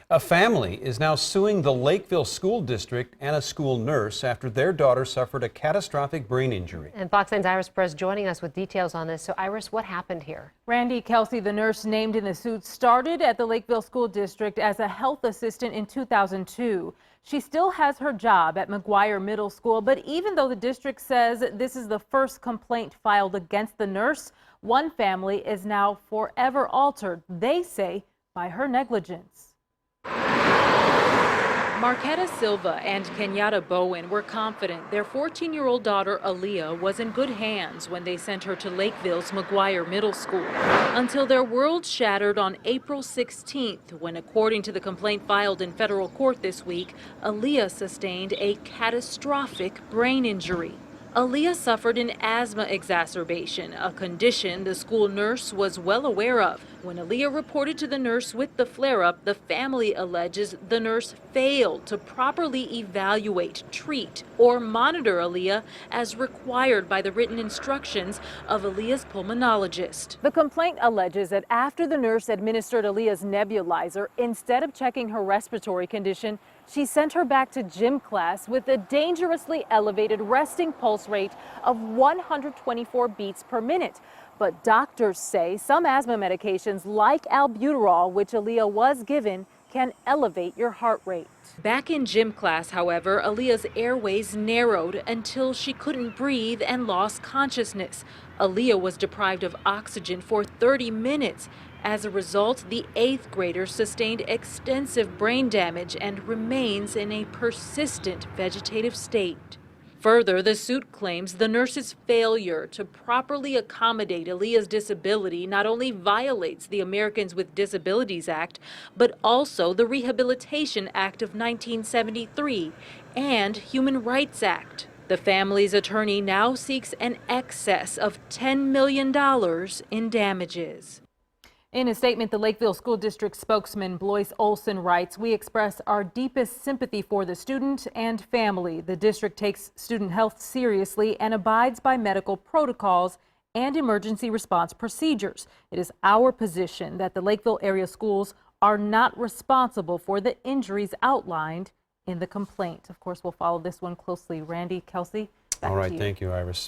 A family is now suing the Lakeville School District and a school nurse after their daughter suffered a catastrophic brain injury. And Fox 9's Iris Perez joining us with details on this. So Iris, what happened here? Randy Kelsey, the nurse named in the suit, started at the Lakeville School District as a health assistant in 2002. She still has her job at McGuire Middle School, but even though the district says this is the first complaint filed against the nurse, one family is now forever altered, they say, by her negligence. Marquetta Silva and Kenyatta Bowen were confident their 14-year-old daughter Aaliyah was in good hands when they sent her to Lakeville's McGuire Middle School, until their world shattered on April 16th when, according to the complaint filed in federal court this week, Aaliyah sustained a catastrophic brain injury. Aaliyah suffered an asthma exacerbation, a condition the school nurse was well aware of. When Aaliyah reported to the nurse with the flare-up, the family alleges the nurse failed to properly evaluate, treat, or monitor Aaliyah as required by the written instructions of Aaliyah's pulmonologist. The complaint alleges that after the nurse administered Aaliyah's nebulizer, instead of checking her respiratory condition, she sent her back to gym class with a dangerously elevated resting pulse rate of 124 beats per minute. But doctors say some asthma medications like albuterol, which Aaliyah was given, can elevate your heart rate. Back in gym class, however, Aaliyah's airways narrowed until she couldn't breathe and lost consciousness. Aaliyah was deprived of oxygen for 30 minutes. As a result, the 8th grader sustained extensive brain damage and remains in a persistent vegetative state. Further, the suit claims the nurse's failure to properly accommodate Aaliyah's disability not only violates the Americans with Disabilities Act, but also the Rehabilitation Act of 1973 and Human Rights Act. The family's attorney now seeks an excess of $10 million in damages. In a statement, the Lakeville School District spokesman Blois Olson writes, "We express our deepest sympathy for the student and family. The district takes student health seriously and abides by medical protocols and emergency response procedures. It is our position that the Lakeville area schools are not responsible for the injuries outlined in the complaint." Of course, we'll follow this one closely. Randy, Kelsey, back All right, to you. thank you, Iris.